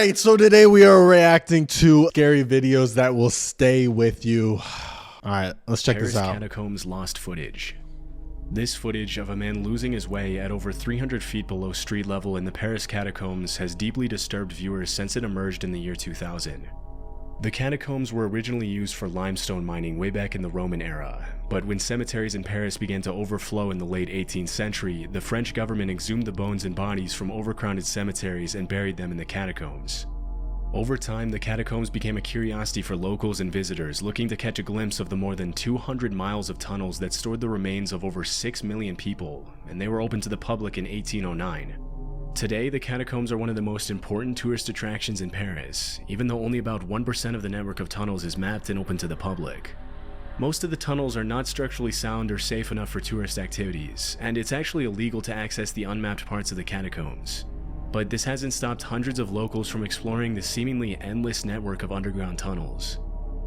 right, so today we are reacting to scary videos that will stay with you. All right, let's check Paris this out. Catacombs lost footage. This footage of a man losing his way at over 300 feet below street level in the Paris catacombs has deeply disturbed viewers since it emerged in the year 2000. The catacombs were originally used for limestone mining way back in the Roman era, but when cemeteries in Paris began to overflow in the late 18th century, the French government exhumed the bones and bodies from overcrowded cemeteries and buried them in the catacombs. Over time, the catacombs became a curiosity for locals and visitors looking to catch a glimpse of the more than 200 miles of tunnels that stored the remains of over 6 million people, and they were open to the public in 1809. Today, the catacombs are one of the most important tourist attractions in Paris, even though only about 1% of the network of tunnels is mapped and open to the public. Most of the tunnels are not structurally sound or safe enough for tourist activities, and it's actually illegal to access the unmapped parts of the catacombs. But this hasn't stopped hundreds of locals from exploring the seemingly endless network of underground tunnels.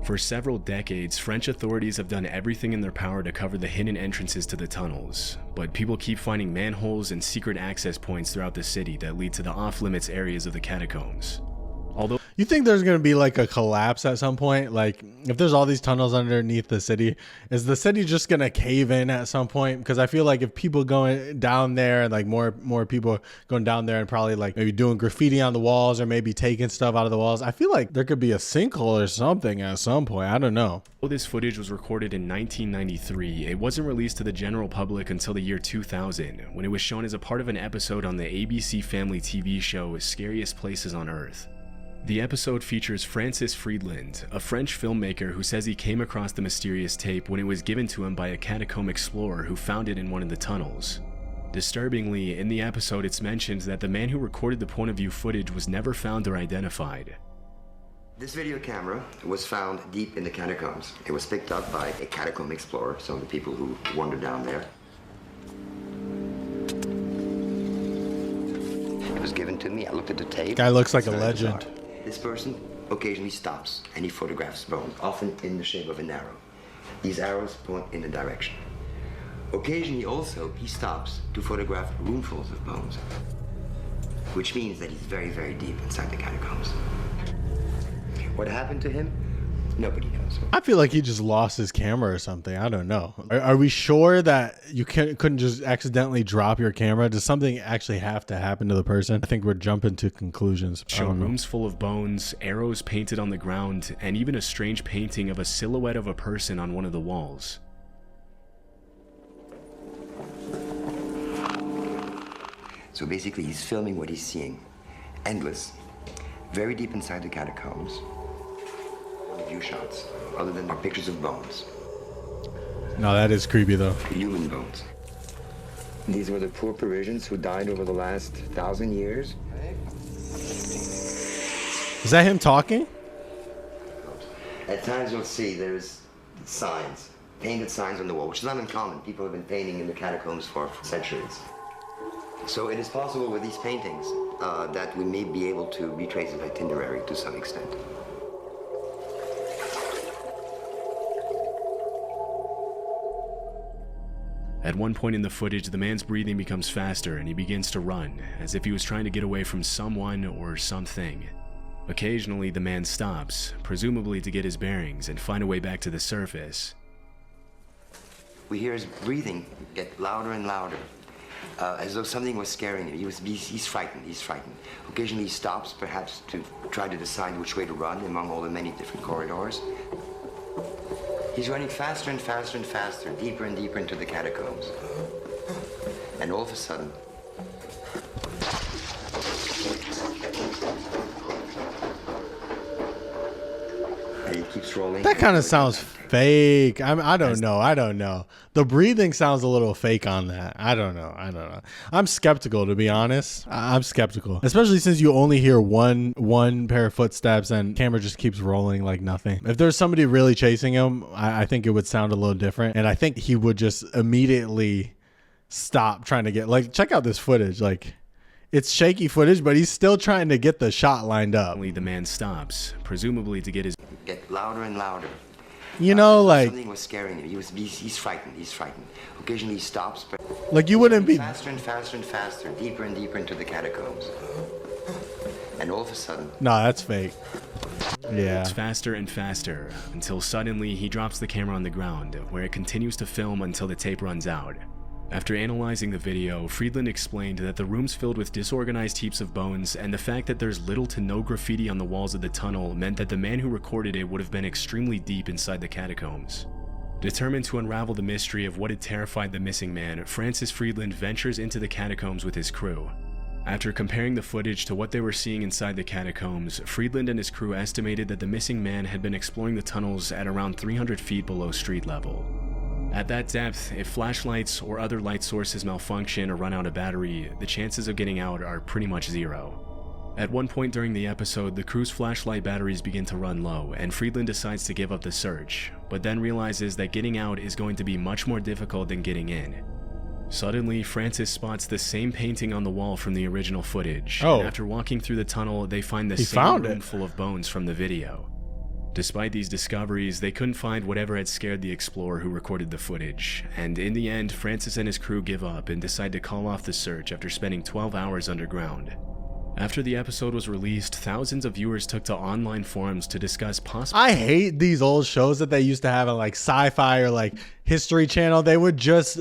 For several decades, French authorities have done everything in their power to cover the hidden entrances to the tunnels, but people keep finding manholes and secret access points throughout the city that lead to the off-limits areas of the catacombs. Although You think there's going to be like a collapse at some point? Like if there's all these tunnels underneath the city, is the city just going to cave in at some point? Because I feel like if people going down there and like more people going down there and probably like maybe doing graffiti on the walls or maybe taking stuff out of the walls, I feel like there could be a sinkhole or something at some point. I don't know. this footage was recorded in 1993, it wasn't released to the general public until the year 2000, when it was shown as a part of an episode on the ABC Family TV show Scariest Places on Earth. The episode features Francis Friedland, a French filmmaker who says he came across the mysterious tape when it was given to him by a catacomb explorer who found it in one of the tunnels. Disturbingly, in the episode it's mentioned that the man who recorded the point of view footage was never found or identified. This video camera was found deep in the catacombs. It was picked up by a catacomb explorer, some of the people who wandered down there. It was given to me. I looked at the tape. Guy looks like a legend. This person occasionally stops and he photographs bones, often in the shape of an arrow. These arrows point in a direction. Occasionally also he stops to photograph roomfuls of bones, which means that he's very, very deep inside the catacombs. What happened to him? Nobody knows. I feel like he just lost his camera or something. I don't know. Are we sure that you couldn't just accidentally drop your camera? Does something actually have to happen to the person? I think we're jumping to conclusions. Show rooms full of bones, arrows painted on the ground, and even a strange painting of a silhouette of a person on one of the walls. So basically he's filming what he's seeing. Endless. Very deep inside the catacombs. View shots, other than their pictures of bones. No, that is creepy though. Human bones. These were the poor Parisians who died over the last 1,000 years. Is that him talking? At times you'll see there's signs, painted signs on the wall, which is not uncommon. People have been painting in the catacombs for centuries. So it is possible with these paintings that we may be able to retrace an itinerary to some extent. At one point in the footage, the man's breathing becomes faster and he begins to run, as if he was trying to get away from someone or something. Occasionally, the man stops, presumably to get his bearings and find a way back to the surface. We hear his breathing get louder and louder, as though something was scaring him. He's frightened, he's frightened. Occasionally he stops, perhaps to try to decide which way to run among all the many different corridors. He's running faster and faster and faster, deeper and deeper into the catacombs. And all of a sudden, and he keeps rolling. That kind of sounds fake. I don't know. The breathing sounds a little fake on that. I don't know. I'm skeptical, to be honest. I'm skeptical, especially since you only hear one pair of footsteps and camera just keeps rolling like nothing. If there's somebody really chasing him, I think it would sound a little different, and I think he would just immediately stop trying to get, like, check out this footage. Like, it's shaky footage, but he's still trying to get the shot lined up. The man stops, presumably to get his get louder and louder. You know, like, something was scaring him. He's frightened. He's frightened. Occasionally he stops, but like you wouldn't be faster and faster and faster, deeper and deeper into the catacombs. And all of a sudden, No, that's fake. Yeah. It's faster and faster, until suddenly he drops the camera on the ground, where it continues to film until the tape runs out. After analyzing the video, Friedland explained that the room's filled with disorganized heaps of bones, and the fact that there's little to no graffiti on the walls of the tunnel meant that the man who recorded it would have been extremely deep inside the catacombs. Determined to unravel the mystery of what had terrified the missing man, Francis Friedland ventures into the catacombs with his crew. After comparing the footage to what they were seeing inside the catacombs, Friedland and his crew estimated that the missing man had been exploring the tunnels at around 300 feet below street level. At that depth, if flashlights or other light sources malfunction or run out of battery, the chances of getting out are pretty much zero. At one point during the episode, the crew's flashlight batteries begin to run low, and Friedland decides to give up the search, but then realizes that getting out is going to be much more difficult than getting in. Suddenly, Francis spots the same painting on the wall from the original footage, Oh. and after walking through the tunnel, they find the He same found room it. full of bones from the video. Despite these discoveries, they couldn't find whatever had scared the explorer who recorded the footage, and in the end, Francis and his crew give up and decide to call off the search after spending 12 hours underground. After the episode was released, thousands of viewers took to online forums to discuss possible... I hate these old shows that they used to have on like Sci-Fi or like History Channel. They would just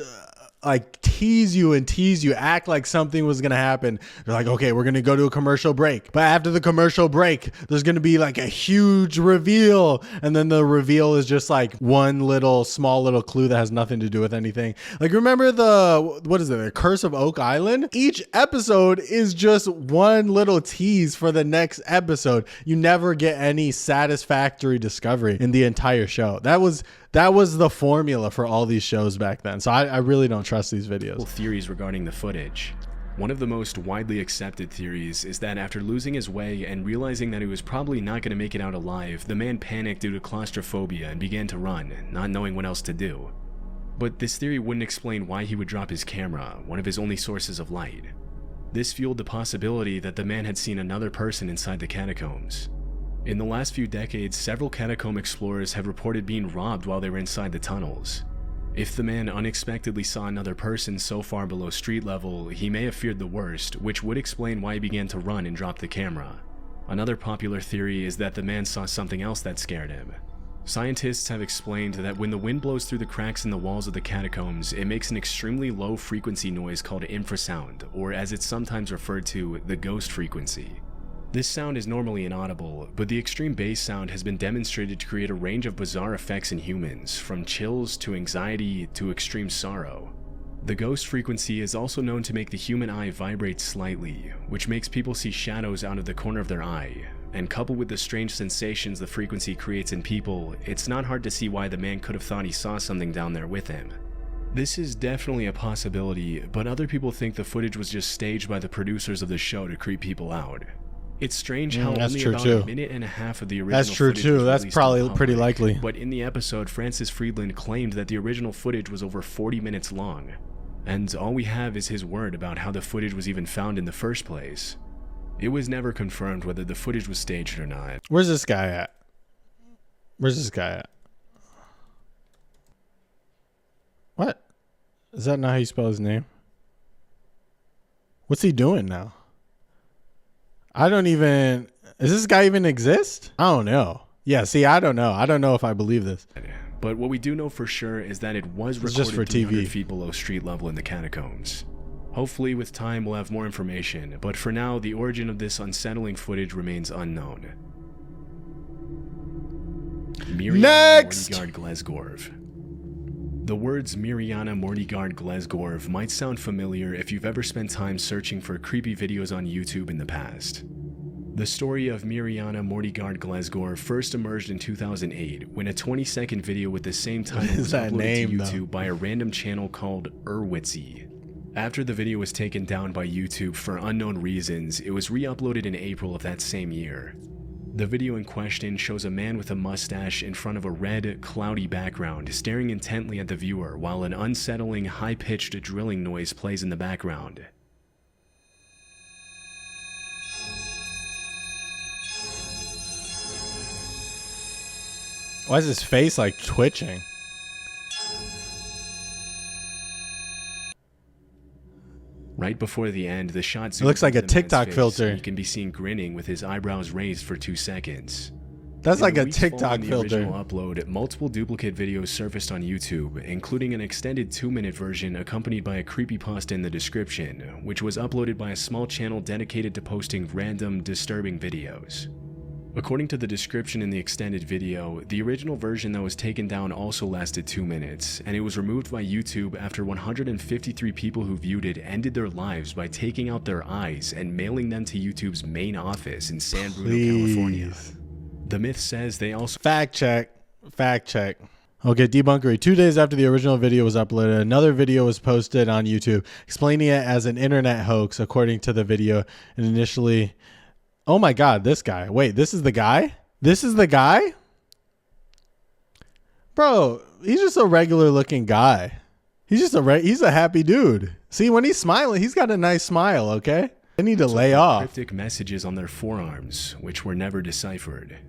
like tease you, act like something was gonna happen. They're like, okay, we're gonna go to a commercial break, but after the commercial break, there's gonna be like a huge reveal, and then the reveal is just like one small little clue that has nothing to do with anything. Like, remember the Curse of Oak Island? Each episode is just one little tease for the next episode. You never get any satisfactory discovery in the entire show. That was the formula for all these shows back then. So I really don't trust these videos. Theories regarding the footage. One of the most widely accepted theories is that after losing his way and realizing that he was probably not going to make it out alive, the man panicked due to claustrophobia and began to run, not knowing what else to do. But this theory wouldn't explain why he would drop his camera, one of his only sources of light. This fueled the possibility that the man had seen another person inside the catacombs. In the last few decades, several catacomb explorers have reported being robbed while they were inside the tunnels. If the man unexpectedly saw another person so far below street level, he may have feared the worst, which would explain why he began to run and drop the camera. Another popular theory is that the man saw something else that scared him. Scientists have explained that when the wind blows through the cracks in the walls of the catacombs, it makes an extremely low frequency noise called infrasound, or as it's sometimes referred to, the ghost frequency. This sound is normally inaudible, but the extreme bass sound has been demonstrated to create a range of bizarre effects in humans, from chills to anxiety to extreme sorrow. The ghost frequency is also known to make the human eye vibrate slightly, which makes people see shadows out of the corner of their eye, and coupled with the strange sensations the frequency creates in people, it's not hard to see why the man could have thought he saw something down there with him. This is definitely a possibility, but other people think the footage was just staged by the producers of the show to creep people out. It's strange how that's only true about too. a minute and a half of the original That's true footage too. was That's released probably in public. pretty likely. But in the episode, Francis Friedland claimed that the original footage was over 40 minutes long. And all we have is his word about how the footage was even found in the first place. It was never confirmed whether the footage was staged or not. Where's this guy at? What? Is that not how you spell his name? What's he doing now? Does this guy even exist? I don't know. Yeah, see, I don't know. I don't know if I believe this. But what we do know for sure is that it was It's just recorded for 300 TV. feet below street level in the catacombs. Hopefully with time we'll have more information, but for now the origin of this unsettling footage remains unknown. Next! Mortigard Glesgorv. The words Miriana Mortigard Glesgorv might sound familiar if you've ever spent time searching for creepy videos on YouTube in the past. The story of Miriana Mortigard Glesgorv first emerged in 2008 when a 20-second video with the same title is was that uploaded name, to though? YouTube by a random channel called Urwitzy. After the video was taken down by YouTube for unknown reasons, it was re-uploaded in April of that same year. The video in question shows a man with a mustache in front of a red, cloudy background staring intently at the viewer while an unsettling, high-pitched drilling noise plays in the background. Why is his face like twitching? Right before the end, the shot zooms looks like into a the man's TikTok face, filter. and you can be seen grinning with his eyebrows raised for 2 seconds. That's In like the a weeks TikTok following the filter. original upload, multiple duplicate videos surfaced on YouTube, including an extended 2-minute version accompanied by a creepypasta in the description, which was uploaded by a small channel dedicated to posting random, disturbing videos. According to the description in the extended video, the original version that was taken down also lasted 2 minutes, and it was removed by YouTube after 153 people who viewed it ended their lives by taking out their eyes and mailing them to YouTube's main office in San Bruno, California. The myth says they also... Fact check. Okay, debunkery. 2 days after the original video was uploaded, another video was posted on YouTube explaining it as an internet hoax, according to the video. And initially... Oh my God, this guy. Wait, this is the guy? This is the guy? Bro, he's just a regular looking guy. He's a happy dude. See, when he's smiling, he's got a nice smile, okay? They need to lay off. Cryptic messages on their forearms, which were never deciphered.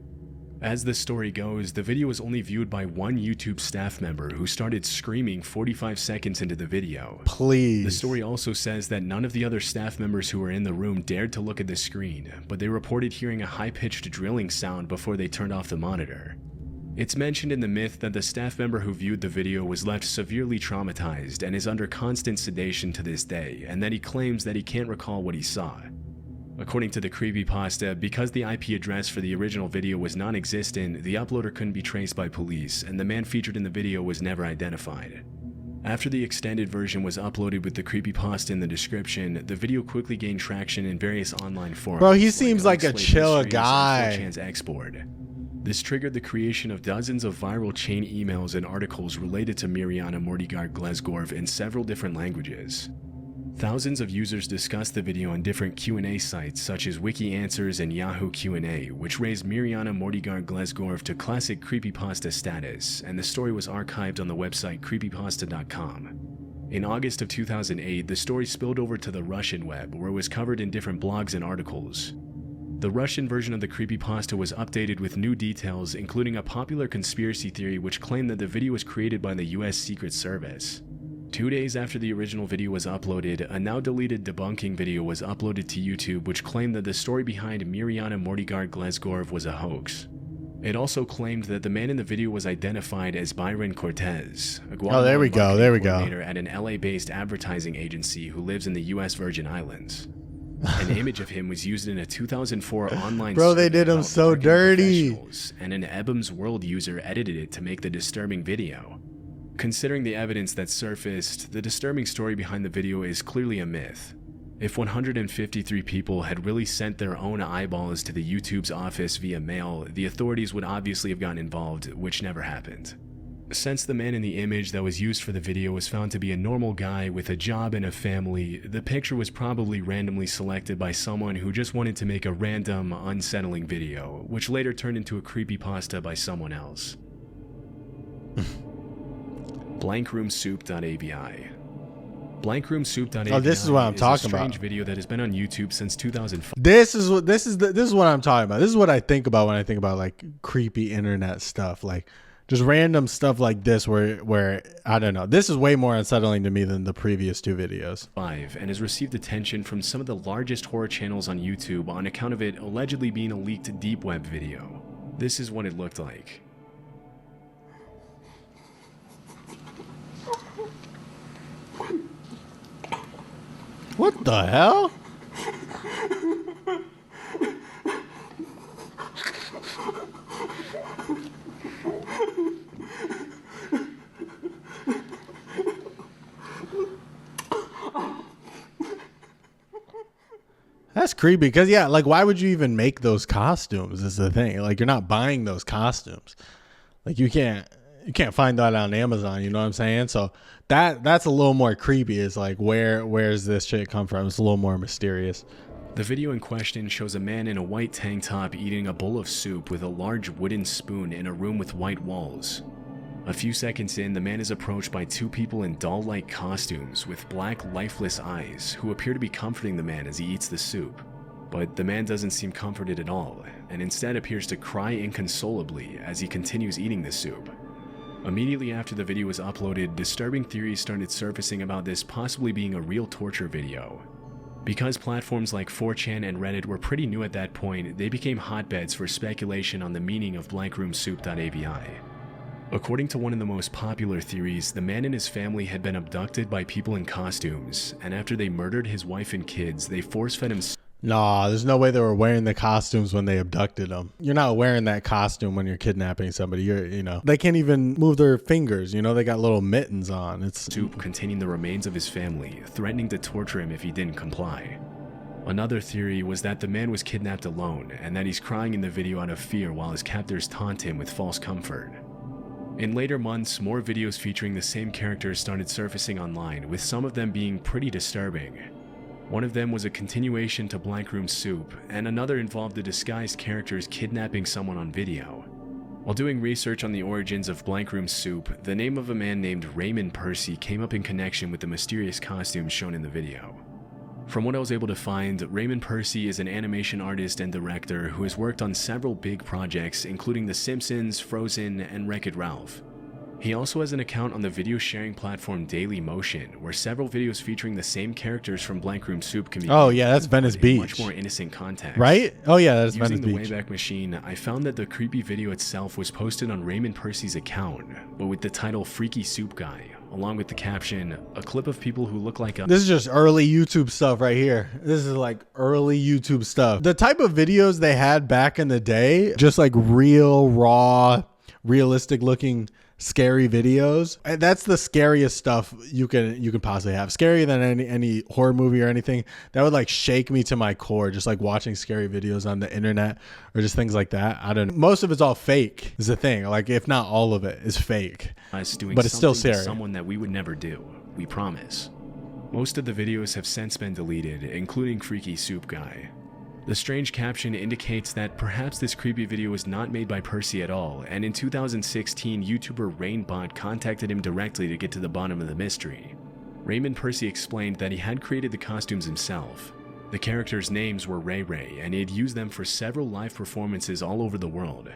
As the story goes, the video was only viewed by one YouTube staff member who started screaming 45 seconds into the video. Please. The story also says that none of the other staff members who were in the room dared to look at the screen, but they reported hearing a high-pitched drilling sound before they turned off the monitor. It's mentioned in the myth that the staff member who viewed the video was left severely traumatized and is under constant sedation to this day, and that he claims that he can't recall what he saw. According to the creepypasta, because the IP address for the original video was non-existent, the uploader couldn't be traced by police, and the man featured in the video was never identified. After the extended version was uploaded with the creepypasta in the description, the video quickly gained traction in various online forums. Bro, he seems like a Unexplained chill Mysteries guy. and 4chan's export. This triggered the creation of dozens of viral chain emails and articles related to Mirjana Mortigard Glesgorv in several different languages. Thousands of users discussed the video on different Q&A sites such as Wiki Answers and Yahoo Q&A, which raised Mirjana Mortigard Glesgorv to classic creepypasta status, and the story was archived on the website creepypasta.com. In August of 2008, the story spilled over to the Russian web, where it was covered in different blogs and articles. The Russian version of the creepypasta was updated with new details, including a popular conspiracy theory which claimed that the video was created by the US Secret Service. 2 days after the original video was uploaded, a now deleted debunking video was uploaded to YouTube which claimed that the story behind Mirjana Mortigard Glesgorv was a hoax. It also claimed that the man in the video was identified as Byron Cortez, a Guatemalan coordinator at an LA-based advertising agency who lives in the US Virgin Islands. An image of him was used in a 2004 online Bro, they did him about so marketing dirty. professionals, and an Ebham's World user edited it to make the disturbing video. Considering the evidence that surfaced, the disturbing story behind the video is clearly a myth. If 153 people had really sent their own eyeballs to the YouTube's office via mail, the authorities would obviously have gotten involved, which never happened. Since the man in the image that was used for the video was found to be a normal guy with a job and a family, the picture was probably randomly selected by someone who just wanted to make a random, unsettling video, which later turned into a creepypasta by someone else. Blankroomsoup.avi. Blankroomsoup.avi. Oh, this is what I'm talking about. A strange about. video that has been on YouTube since 2005. This is what I'm talking about. This is what I think about when I think about like creepy internet stuff, like just random stuff like this where I don't know. This is way more unsettling to me than the previous two videos. And has received attention from some of the largest horror channels on YouTube on account of it allegedly being a leaked deep web video. This is what it looked like. What the hell? That's creepy because yeah, like why would you even make those costumes is the thing. Like you're not buying those costumes. Like you can't find that on Amazon, you know what I'm saying? So that's a little more creepy. It's like where's this shit come from? It's a little more mysterious. The video in question shows a man in a white tank top eating a bowl of soup with a large wooden spoon in a room with white walls. A few seconds in, the man is approached by two people in doll-like costumes with black, lifeless eyes who appear to be comforting the man as he eats the soup. But the man doesn't seem comforted at all, and instead appears to cry inconsolably as he continues eating the soup. Immediately after the video was uploaded, disturbing theories started surfacing about this possibly being a real torture video. Because platforms like 4chan and Reddit were pretty new at that point, they became hotbeds for speculation on the meaning of blankroomsoup.avi. According to one of the most popular theories, the man and his family had been abducted by people in costumes, and after they murdered his wife and kids, they force-fed him. Nah, there's no way they were wearing the costumes when they abducted them. You're not wearing that costume when you're kidnapping somebody. They can't even move their fingers. They got little mittens on. It's soup containing the remains of his family, threatening to torture him if he didn't comply. Another theory was that the man was kidnapped alone, and that he's crying in the video out of fear while his captors taunt him with false comfort. In later months, more videos featuring the same characters started surfacing online, with some of them being pretty disturbing. One of them was a continuation to Blankroom Soup, and another involved the disguised characters kidnapping someone on video. While doing research on the origins of Blankroom Soup, the name of a man named Raymond Percy came up in connection with the mysterious costumes shown in the video. From what I was able to find, Raymond Percy is an animation artist and director who has worked on several big projects, including The Simpsons, Frozen, and Wreck-It Ralph. He also has an account on the video sharing platform Dailymotion, where several videos featuring the same characters from Blankroom Soup can be oh yeah, that's Venice Beach. Much more innocent context. Right? Oh yeah, that's Venice Beach. Using the Wayback Machine, I found that the creepy video itself was posted on Raymond Percy's account, but with the title Freaky Soup Guy, along with the caption, a clip of people who look like a... This is just early YouTube stuff right here. This is like early YouTube stuff. The type of videos they had back in the day, just like real, raw, realistic looking scary videos. That's the scariest stuff you can possibly have. Scarier than any horror movie or anything. That would like shake me to my core, just like watching scary videos on the internet or just things like that. I don't know. Most of it's all fake is the thing. Like if not all of it is fake. But it's still scary. Someone that we would never do. We promise. Most of the videos have since been deleted, including Freaky Soup Guy. The strange caption indicates that perhaps this creepy video was not made by Percy at all, and in 2016, YouTuber Rainbot contacted him directly to get to the bottom of the mystery. Raymond Percy explained that he had created the costumes himself. The characters' names were Ray Ray, and he had used them for several live performances all over the world.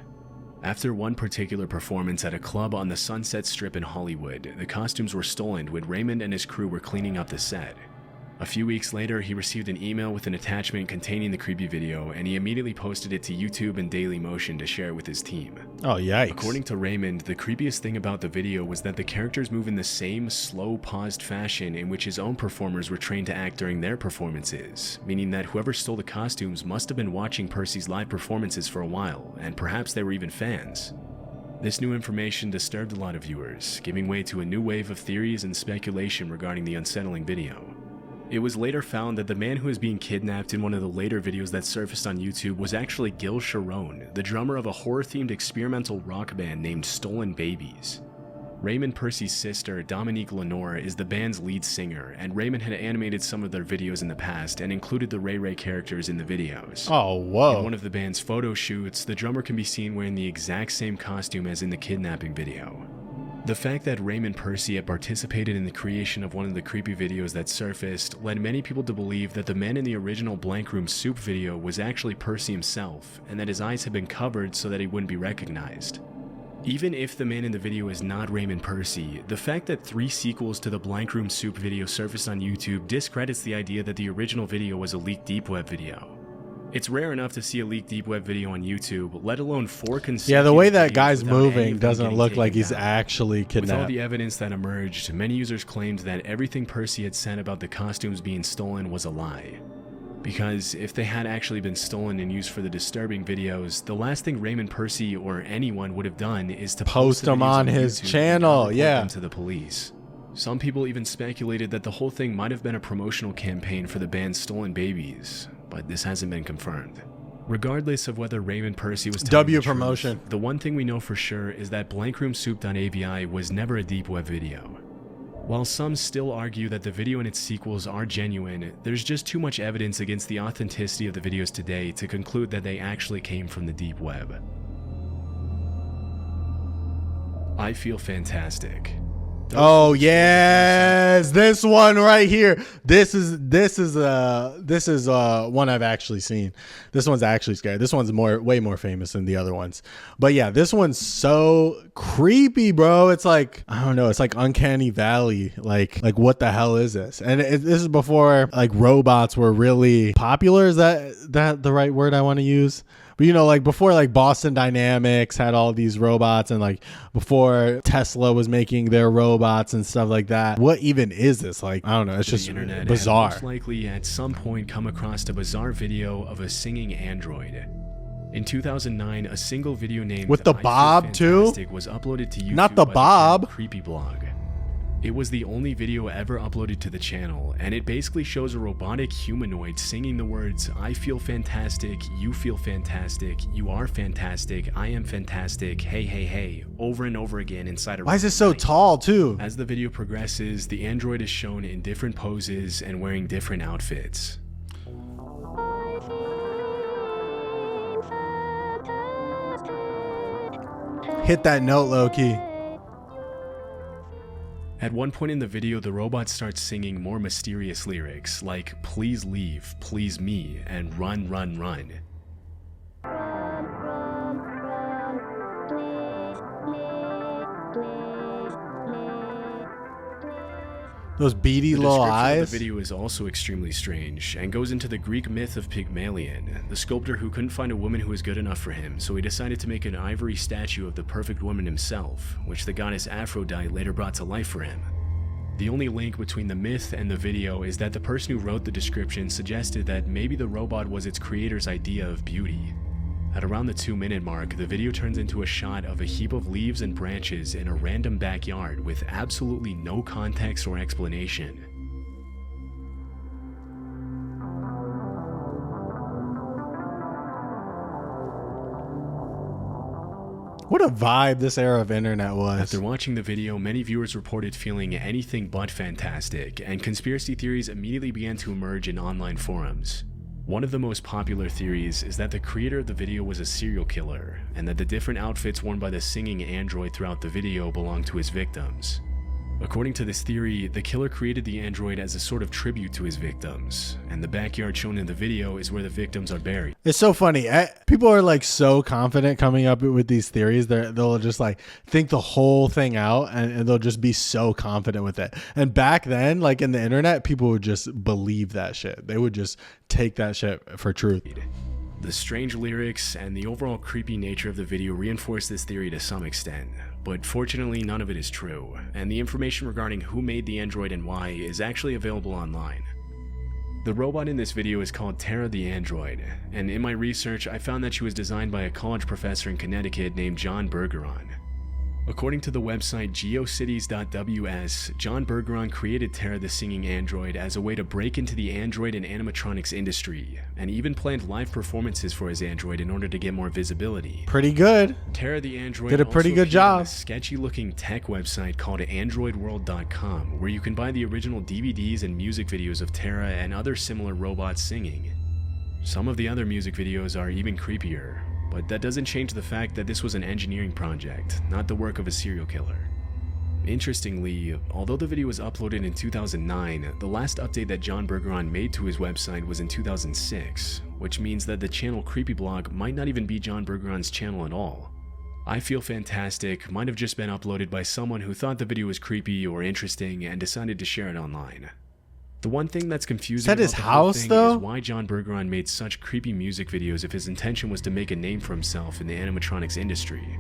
After one particular performance at a club on the Sunset Strip in Hollywood, the costumes were stolen when Raymond and his crew were cleaning up the set. A few weeks later, he received an email with an attachment containing the creepy video, and he immediately posted it to YouTube and Dailymotion to share it with his team. Oh, yikes. According to Raymond, the creepiest thing about the video was that the characters move in the same slow, paused fashion in which his own performers were trained to act during their performances, meaning that whoever stole the costumes must have been watching Percy's live performances for a while, and perhaps they were even fans. This new information disturbed a lot of viewers, giving way to a new wave of theories and speculation regarding the unsettling video. It was later found that the man who was being kidnapped in one of the later videos that surfaced on YouTube was actually Gil Sharon, the drummer of a horror-themed experimental rock band named Stolen Babies. Raymond Percy's sister, Dominique Lenore, is the band's lead singer, and Raymond had animated some of their videos in the past and included the Ray Ray characters in the videos. Oh, whoa. In one of the band's photo shoots, the drummer can be seen wearing the exact same costume as in the kidnapping video. The fact that Raymond Percy had participated in the creation of one of the creepy videos that surfaced led many people to believe that the man in the original Blankroom Soup video was actually Percy himself, and that his eyes had been covered so that he wouldn't be recognized. Even if the man in the video is not Raymond Percy, the fact that 3 sequels to the Blankroom Soup video surfaced on YouTube discredits the idea that the original video was a leaked deep web video. It's rare enough to see a leaked deep web video on YouTube, let alone 4 consecutive. Yeah, the way that guy's moving doesn't look like he's actually kidnapped. With all the evidence that emerged, many users claimed that everything Percy had said about the costumes being stolen was a lie. Because if they had actually been stolen and used for the disturbing videos, the last thing Raymond Percy or anyone would have done is to post them on his channel, and report them to the police. Some people even speculated that the whole thing might have been a promotional campaign for the band Stolen Babies, but this hasn't been confirmed. Regardless of whether Raymond Percy was telling the promotion. Truth, the one thing we know for sure is that blankroomsoup.avi was never a deep web video. While some still argue that the video and its sequels are genuine, there's just too much evidence against the authenticity of the videos today to conclude that they actually came from the deep web. I feel fantastic. Oh yes, this one right here. This is one I've actually seen. This one's actually scary. This one's way more famous than the other ones. But yeah, this one's so creepy, bro. It's like, I don't know, it's like Uncanny Valley. Like what the hell is this? And this is before like robots were really popular. Is that the right word I want to use? But you know, like before, like Boston Dynamics had all these robots, and like before Tesla was making their robots and stuff like that. What even is this? Like, I don't know. It's just the internet bizarre. Had most likely at some point come across a bizarre video of a singing android. In 2009, a single video named with the I Feel Bob too Fantastic was uploaded to YouTube. Not the by Bob. Creepy Blog. It was the only video ever uploaded to the channel, and it basically shows a robotic humanoid singing the words, "I feel fantastic, you feel fantastic, you are fantastic, I am fantastic, hey, hey, hey," over and over again inside a Why is it so tall too? As the video progresses, the android is shown in different poses and wearing different outfits. Hit that note, low-key. At one point in the video, the robot starts singing more mysterious lyrics like "Please leave, please me," and "Run, run, run." Those beady little eyes. The video is also extremely strange and goes into the Greek myth of Pygmalion, the sculptor who couldn't find a woman who was good enough for him, so he decided to make an ivory statue of the perfect woman himself, which the goddess Aphrodite later brought to life for him. The only link between the myth and the video is that the person who wrote the description suggested that maybe the robot was its creator's idea of beauty. At around the 2-minute mark, the video turns into a shot of a heap of leaves and branches in a random backyard with absolutely no context or explanation. What a vibe this era of internet was. After watching the video, many viewers reported feeling anything but fantastic, and conspiracy theories immediately began to emerge in online forums. One of the most popular theories is that the creator of the video was a serial killer, and that the different outfits worn by the singing android throughout the video belonged to his victims. According to this theory, the killer created the android as a sort of tribute to his victims, and the backyard shown in the video is where the victims are buried. It's so funny. People are like so confident coming up with these theories. They'll just like think the whole thing out, and they'll just be so confident with it. And back then, like in the internet, people would just believe that shit. They would just take that shit for truth. The strange lyrics and the overall creepy nature of the video reinforce this theory to some extent, but fortunately none of it is true, and the information regarding who made the android and why is actually available online. The robot in this video is called Tara the Android, and in my research I found that she was designed by a college professor in Connecticut named John Bergeron. According to the website geocities.ws, John Bergeron created Tara the Singing Android as a way to break into the android and animatronics industry, and even planned live performances for his android in order to get more visibility. Pretty good. Tara the Android did a pretty good job. A sketchy-looking tech website called AndroidWorld.com, where you can buy the original DVDs and music videos of Tara and other similar robots singing. Some of the other music videos are even creepier. But that doesn't change the fact that this was an engineering project, not the work of a serial killer. Interestingly, although the video was uploaded in 2009, the last update that John Bergeron made to his website was in 2006, which means that the channel Creepy Blog might not even be John Bergeron's channel at all. I Feel Fantastic might have just been uploaded by someone who thought the video was creepy or interesting and decided to share it online. The one thing that's confusing about his the whole house, thing though? is why John Bergeron made such creepy music videos if his intention was to make a name for himself in the animatronics industry.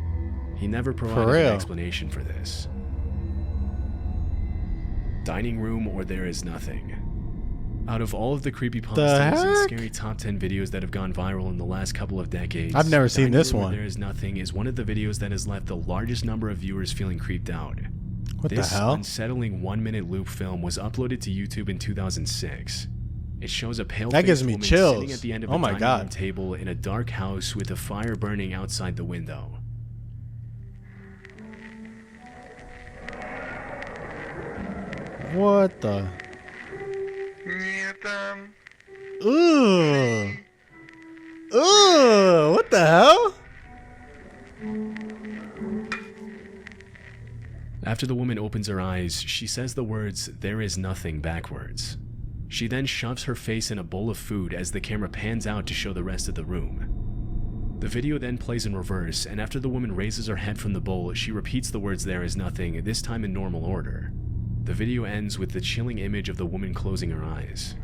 He never provided an explanation for this. Dining room or there is nothing. Out of all of the creepypastas and scary top 10 videos that have gone viral in the last couple of decades, I've never seen this Dining Room one. or There Is Nothing is one of the videos that has left the largest number of viewers feeling creeped out. What the This hell? unsettling 1-minute loop film was uploaded to YouTube in 2006. It shows a pale That gives me woman chills. sitting at the end of Oh a my dining God. room table in a dark house with a fire burning outside the window. What the? Ooh. Ooh. What the hell? After the woman opens her eyes, she says the words, "There is nothing," backwards. She then shoves her face in a bowl of food as the camera pans out to show the rest of the room. The video then plays in reverse, and after the woman raises her head from the bowl, she repeats the words, "There is nothing," this time in normal order. The video ends with the chilling image of the woman closing her eyes.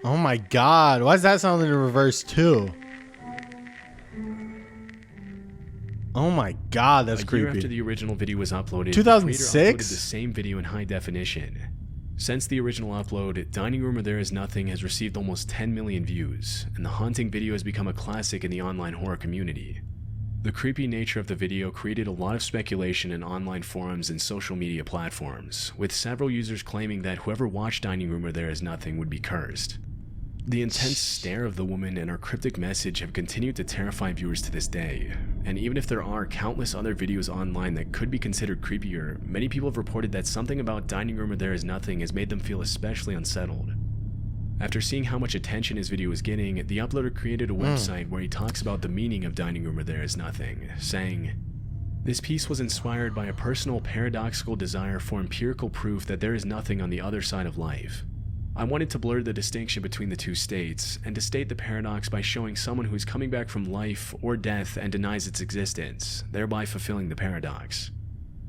Oh my god, why does that sound in reverse too? Oh my god, that's A year creepy. after the original video was uploaded, 2006? the creator uploaded the same video in high definition. Since the original upload, Dining Room or There Is Nothing has received almost 10 million views, and the haunting video has become a classic in the online horror community. The creepy nature of the video created a lot of speculation in online forums and social media platforms, with several users claiming that whoever watched Dining Room or There Is Nothing would be cursed. The intense stare of the woman and her cryptic message have continued to terrify viewers to this day, and even if there are countless other videos online that could be considered creepier, many people have reported that something about Dining Room or There Is Nothing has made them feel especially unsettled. After seeing how much attention his video was getting, the uploader created a website where he talks about the meaning of Dining Room or There Is Nothing, saying, "This piece was inspired by a personal paradoxical desire for empirical proof that there is nothing on the other side of life. I wanted to blur the distinction between the two states, and to state the paradox by showing someone who is coming back from life or death and denies its existence, thereby fulfilling the paradox."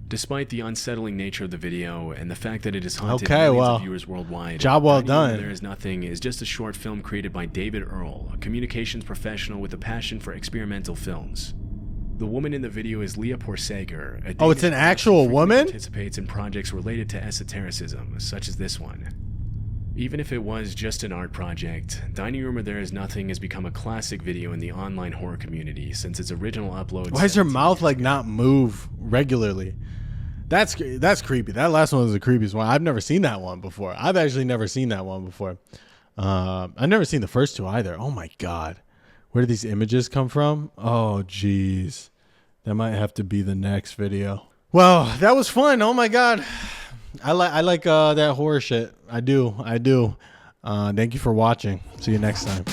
Despite the unsettling nature of the video and the fact that it has haunted millions of viewers worldwide, job well Dining Room or done. There Is Nothing is just a short film created by David Earl, a communications professional with a passion for experimental films. The woman in the video is Leah Porsager. Oh, it's an actual woman? Participates in projects related to esotericism, such as this one. Even if it was just an art project, Dining Room or There Is Nothing has become a classic video in the online horror community since its original upload. Why does her mouth like not move regularly? That's creepy. That last one was the creepiest one. I've never seen that one before. I've actually never seen that one before. I've never seen the first two either. Oh my god, where did these images come from? Oh jeez, that might have to be the next video. Well, that was fun. Oh my god, I like that horror shit. I do. Thank you for watching. See you next time.